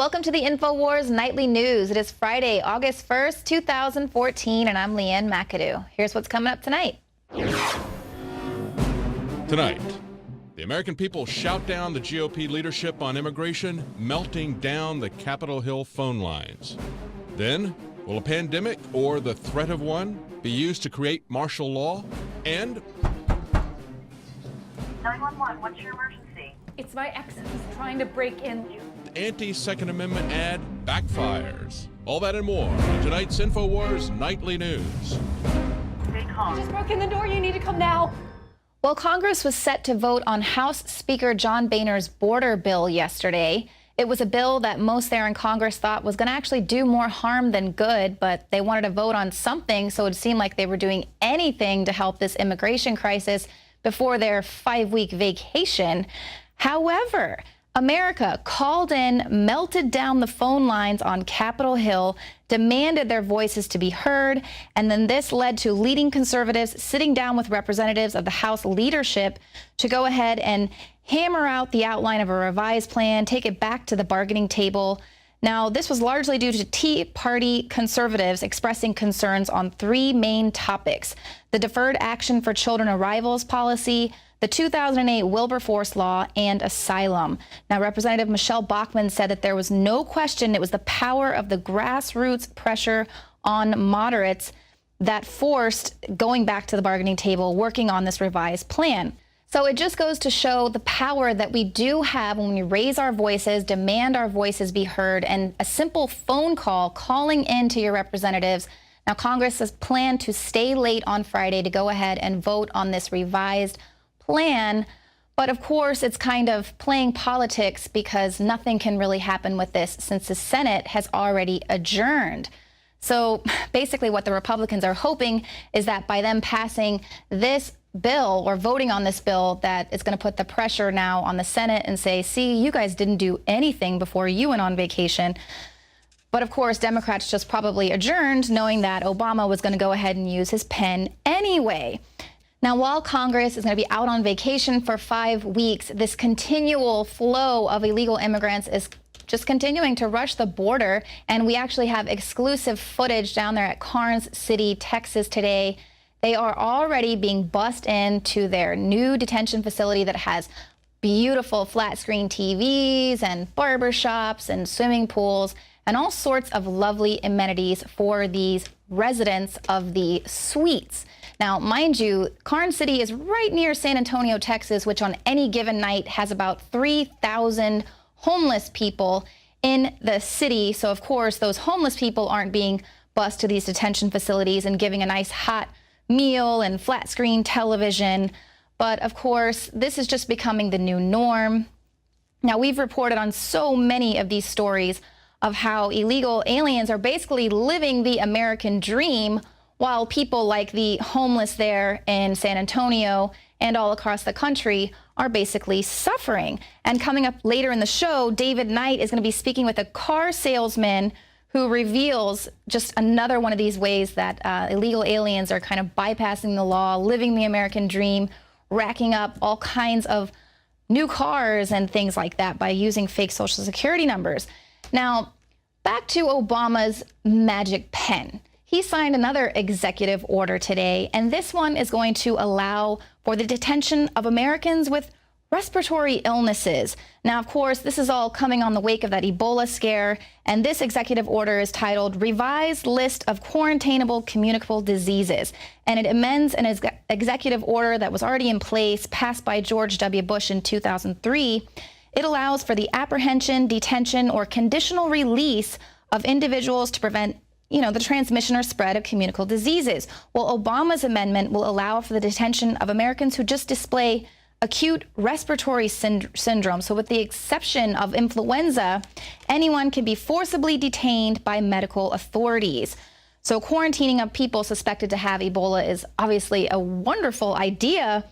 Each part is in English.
Welcome to the INFOWARS Nightly News. It is Friday, August 1st, 2014, and I'm Leanne McAdoo. Here's what's coming up tonight. Tonight, the American people shout down the GOP leadership on immigration, melting down the Capitol Hill phone lines. Then, will a pandemic or the threat of one be used to create martial law? And 911, what's your emergency? It's my ex. He's trying to break in. the anti-Second Amendment ad backfires. All that and more on tonight's INFOWARS Nightly News. Stay calm. Just broke in the door. You need to come now. Well, Congress was set to vote on House Speaker John Boehner's border bill yesterday. It was a bill that most there in Congress thought was going to actually do more harm than good, but they wanted to vote on something, so it seemed like they were doing anything to help this immigration crisis before their 5-week vacation. However, America called in, melted down the phone lines on Capitol Hill, demanded their voices to be heard, and then this led to leading conservatives sitting down with representatives of the House leadership to go ahead and hammer out the outline of a revised plan, take it back to the bargaining table. Now, this was largely due to Tea Party conservatives expressing concerns on 3 main topics: the Deferred Action for Children Arrivals policy, the 2008 Wilberforce law, and asylum. Now, Representative Michelle Bachmann said that there was no question it was the power of the grassroots pressure on moderates that forced going back to the bargaining table, working on this revised plan. So it just goes to show the power that we do have when we raise our voices, demand our voices be heard, and a simple phone call calling in to your representatives. Now, Congress has planned to stay late on Friday to go ahead and vote on this revised plan. But of course, it's kind of playing politics because nothing can really happen with this since the Senate has already adjourned. So basically what the Republicans are hoping is that by them passing this bill or voting on this bill, that it's going to put the pressure now on the Senate and say, see, you guys didn't do anything before you went on vacation. But of course, Democrats just probably adjourned knowing that Obama was going to go ahead and use his pen anyway. Now, while Congress is going to be out on vacation for 5 weeks, this continual flow of illegal immigrants is just continuing to rush the border. And we actually have exclusive footage down there at Karnes City, Texas today. They are already being bussed into their new detention facility that has beautiful flat screen TVs and barbershops and swimming pools and all sorts of lovely amenities for these residents of the suites. Now, mind you, Karnes City is right near San Antonio, Texas, which on any given night has about 3,000 homeless people in the city. So, of course, those homeless people aren't being bused to these detention facilities and giving a nice hot meal and flat screen television. But, of course, this is just becoming the new norm. Now, we've reported on so many of these stories of how illegal aliens are basically living the American dream, while people like the homeless there in San Antonio and all across the country are basically suffering. And coming up later in the show, David Knight is going to be speaking with a car salesman who reveals just another one of these ways that illegal aliens are kind of bypassing the law, living the American dream, racking up all kinds of new cars and things like that by using fake Social Security numbers. Now, back to Obama's magic pen. He signed another executive order today, and this one is going to allow for the detention of Americans with respiratory illnesses. Now, of course, this is all coming on the wake of that Ebola scare, and this executive order is titled Revised List of Quarantainable Communicable Diseases, and it amends an executive order that was already in place, passed by George W. Bush in 2003. It allows for the apprehension, detention, or conditional release of individuals to prevent the transmission or spread of communicable diseases. Well, Obama's amendment will allow for the detention of Americans who just display acute respiratory syndrome. So with the exception of influenza, anyone can be forcibly detained by medical authorities. So quarantining of people suspected to have Ebola is obviously a wonderful idea.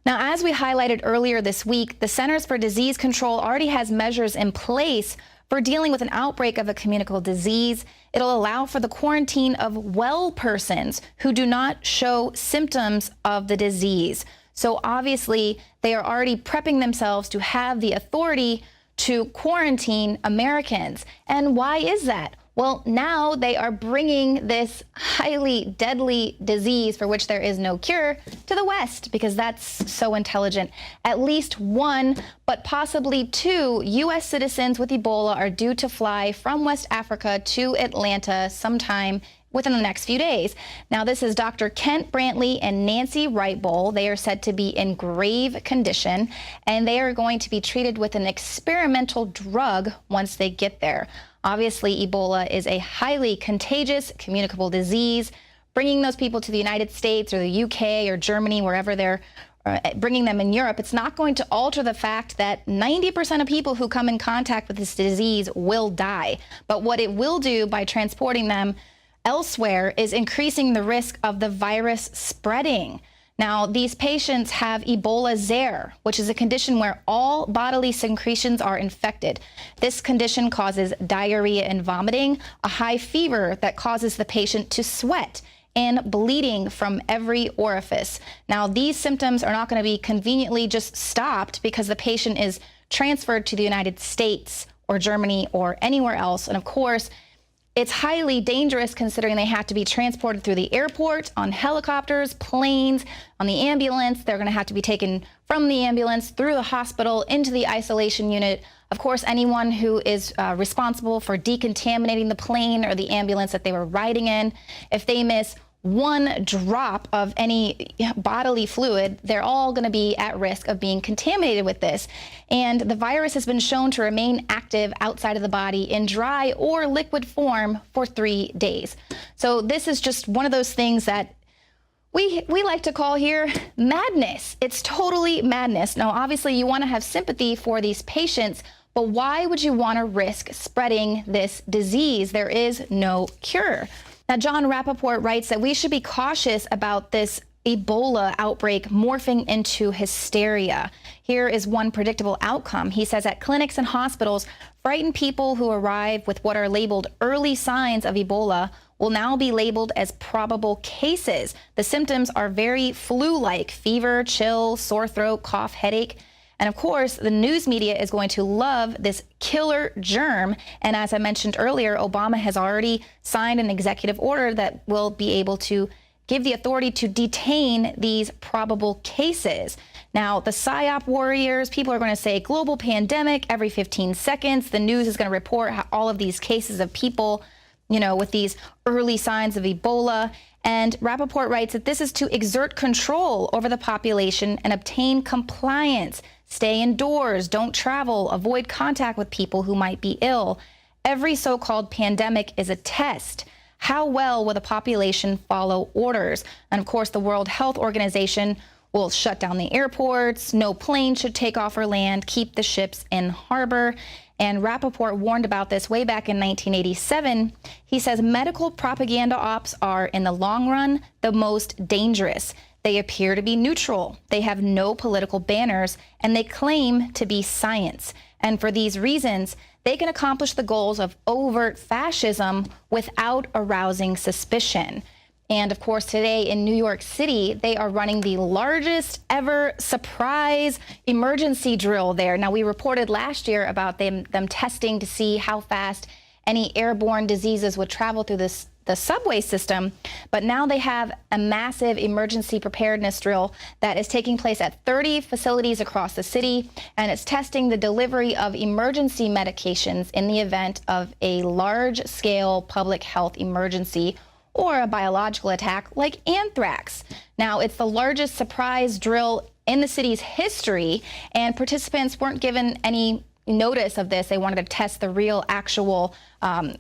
Now, as we highlighted earlier this week, the Centers for Disease Control already has measures in place for dealing with an outbreak of a communicable disease. It'll allow for the quarantine of well persons who do not show symptoms of the disease. So obviously, they are already prepping themselves to have the authority to quarantine Americans. And why is that? Well, now they are bringing this highly deadly disease for which there is no cure to the West because that's so intelligent. At least one, but possibly two U.S. citizens with Ebola are due to fly from West Africa to Atlanta sometime within the next few days. Now, this is Dr. Kent Brantley and Nancy Wright-Bowl. They are said to be in grave condition, and they are going to be treated with an experimental drug once they get there. Obviously, Ebola is a highly contagious, communicable disease. Bringing those people to the United States or the UK or Germany, wherever they're bringing them in Europe, it's not going to alter the fact that 90% of people who come in contact with this disease will die. But what it will do by transporting them elsewhere is increasing the risk of the virus spreading. Now, these patients have Ebola zaire, which is a condition where all bodily secretions are infected. This condition causes diarrhea and vomiting, a high fever that causes the patient to sweat, and bleeding from every orifice. Now, these symptoms are not going to be conveniently just stopped because the patient is transferred to the United States or Germany or anywhere else. And of course, it's highly dangerous considering they have to be transported through the airport, on helicopters, planes, on the ambulance. They're going to have to be taken from the ambulance through the hospital into the isolation unit. Of course, anyone who is responsible for decontaminating the plane or the ambulance that they were riding in, if they miss one drop of any bodily fluid, they're all going to be at risk of being contaminated with this. And the virus has been shown to remain active outside of the body in dry or liquid form for 3 days. So this is just one of those things that we like to call here madness. It's totally madness. Now, obviously, you want to have sympathy for these patients, but why would you want to risk spreading this disease? There is no cure. Now, John Rappaport writes that we should be cautious about this Ebola outbreak morphing into hysteria. Here is one predictable outcome. He says at clinics and hospitals, frightened people who arrive with what are labeled early signs of Ebola will now be labeled as probable cases. The symptoms are very flu-like: fever, chill, sore throat, cough, headache. And of course, the news media is going to love this killer germ. And as I mentioned earlier, Obama has already signed an executive order that will be able to give the authority to detain these probable cases. Now, the PSYOP warriors, people are going to say global pandemic every 15 seconds. The news is going to report how all of these cases of people, with these early signs of Ebola. And Rappaport writes that this is to exert control over the population and obtain compliance. Stay indoors, don't travel, avoid contact with people who might be ill. Every so-called pandemic is a test. How well will the population follow orders? And of course, the World Health Organization will shut down the airports. No plane should take off or land. Keep the ships in harbor. And Rappaport warned about this way back in 1987. He says medical propaganda ops are, in the long run, the most dangerous. They appear to be neutral. They have no political banners, and they claim to be science. And for these reasons, they can accomplish the goals of overt fascism without arousing suspicion. And of course, today in New York City, they are running the largest ever surprise emergency drill there. Now, we reported last year about them testing to see how fast any airborne diseases would travel through the subway system, but now they have a massive emergency preparedness drill that is taking place at 30 facilities across the city, and it's testing the delivery of emergency medications in the event of a large-scale public health emergency or a biological attack like anthrax. Now, it's the largest surprise drill in the city's history, and participants weren't given any notice of this. They wanted to test the real, actual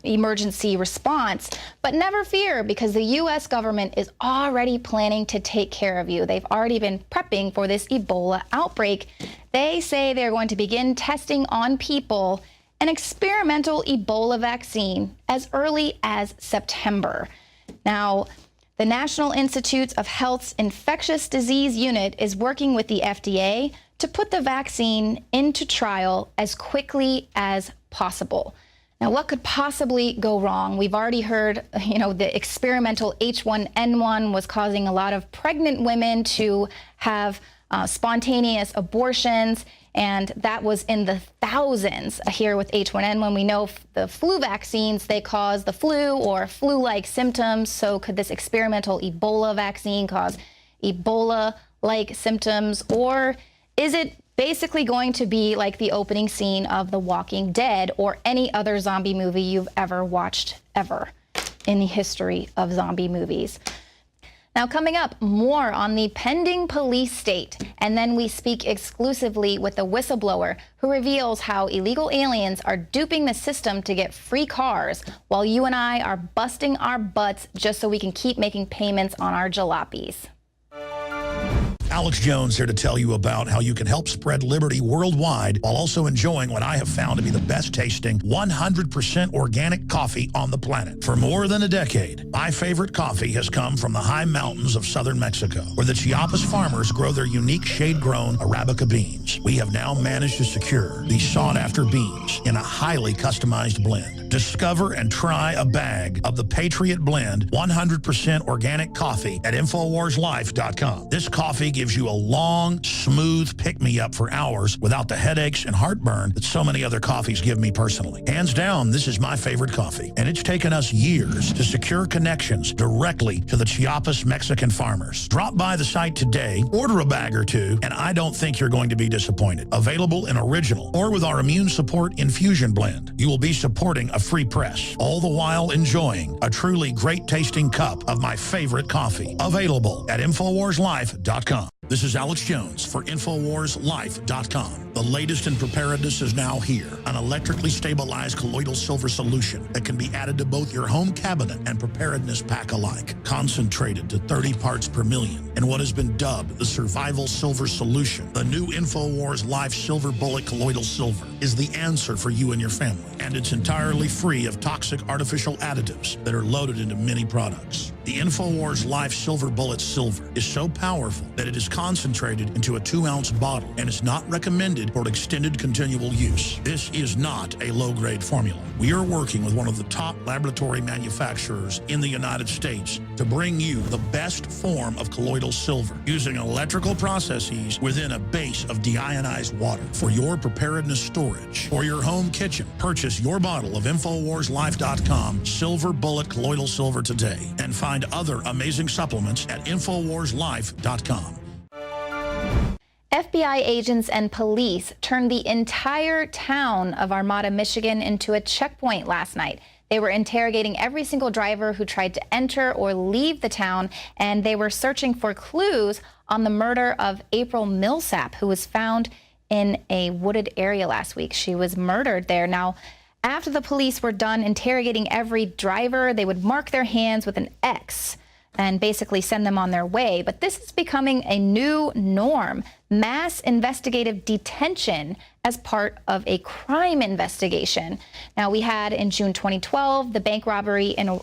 emergency response. But never fear, because the U.S. government is already planning to take care of you. They've already been prepping for this Ebola outbreak. They say they're going to begin testing on people an experimental Ebola vaccine as early as September. Now, the National Institutes of Health's Infectious Disease Unit is working with the FDA to put the vaccine into trial as quickly as possible. Now, what could possibly go wrong? We've already heard, the experimental H1N1 was causing a lot of pregnant women to have spontaneous abortions. And that was in the thousands here with H1N when we know the flu vaccines, they cause the flu or flu-like symptoms. So could this experimental Ebola vaccine cause Ebola-like symptoms? Or is it basically going to be like the opening scene of The Walking Dead or any other zombie movie you've ever watched ever in the history of zombie movies? Now, coming up, more on the pending police state. And then we speak exclusively with a whistleblower who reveals how illegal aliens are duping the system to get free cars while you and I are busting our butts just so we can keep making payments on our jalopies. Alex Jones here to tell you about how you can help spread liberty worldwide while also enjoying what I have found to be the best tasting 100% organic coffee on the planet. For more than a decade, my favorite coffee has come from the high mountains of southern Mexico, where the Chiapas farmers grow their unique shade-grown Arabica beans. We have now managed to secure these sought-after beans in a highly customized blend. Discover and try a bag of the Patriot Blend 100% organic coffee at InfoWarsLife.com. This coffee gives you a long, smooth pick-me-up for hours without the headaches and heartburn that so many other coffees give me personally. Hands down, this is my favorite coffee, and it's taken us years to secure connections directly to the Chiapas Mexican farmers. Drop by the site today, order a bag or two, and I don't think you're going to be disappointed. Available in original or with our Immune Support Infusion Blend. You will be supporting a free press, all the while enjoying a truly great-tasting cup of my favorite coffee. Available at InfoWarsLife.com. This is Alex Jones for InfoWarsLife.com. The latest in preparedness is now here. An electrically stabilized colloidal silver solution that can be added to both your home cabinet and preparedness pack alike. Concentrated to 30 parts per million in what has been dubbed the survival silver solution. The new InfoWars Life Silver Bullet Colloidal Silver is the answer for you and your family. And it's entirely free of toxic artificial additives that are loaded into many products. The InfoWars Life Silver Bullet Silver is so powerful that it is concentrated into a 2-ounce bottle and is not recommended for extended continual use. This is not a low-grade formula. We are working with one of the top laboratory manufacturers in the United States to bring you the best form of colloidal silver using electrical processes within a base of deionized water for your preparedness storage. For your home kitchen, purchase your bottle of InfoWarsLife.com Silver Bullet Colloidal Silver today and find other amazing supplements at InfoWarsLife.com. FBI agents and police turned the entire town of Armada, Michigan into a checkpoint last night. They were interrogating every single driver who tried to enter or leave the town, and they were searching for clues on the murder of April Millsap, who was found in a wooded area last week. She was murdered there. Now, after the police were done interrogating every driver, they would mark their hands with an X and basically send them on their way. But this is becoming a new norm. Mass investigative detention as part of a crime investigation. Now, we had in June 2012 the bank robbery in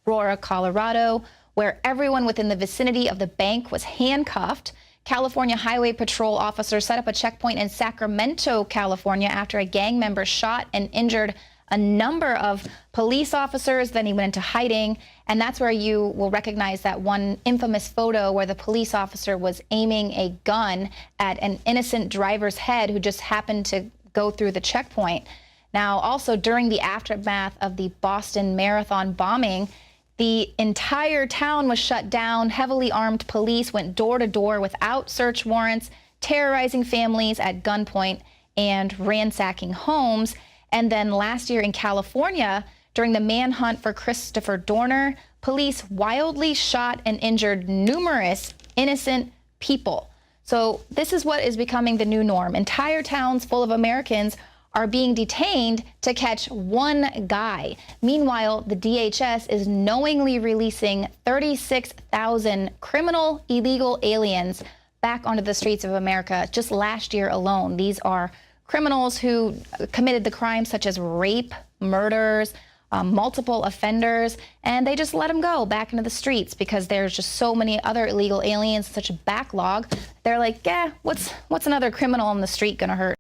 Aurora, Colorado, where everyone within the vicinity of the bank was handcuffed. California Highway Patrol officers set up a checkpoint in Sacramento, California, after a gang member shot and injured a number of police officers. Then he went into hiding, and that's where you will recognize that one infamous photo where the police officer was aiming a gun at an innocent driver's head who just happened to go through the checkpoint. Now, also during the aftermath of the Boston Marathon bombing, the entire town was shut down. Heavily armed police went door to door without search warrants, terrorizing families at gunpoint and ransacking homes. And then last year in California, during the manhunt for Christopher Dorner, police wildly shot and injured numerous innocent people. So this is what is becoming the new norm. Entire towns full of Americans are being detained to catch one guy. Meanwhile, the DHS is knowingly releasing 36,000 criminal illegal aliens back onto the streets of America just last year alone. These are criminals who committed the crimes such as rape, murders, multiple offenders, and they just let them go back into the streets because there's just so many other illegal aliens, such a backlog. They're like, yeah, what's another criminal on the street gonna hurt?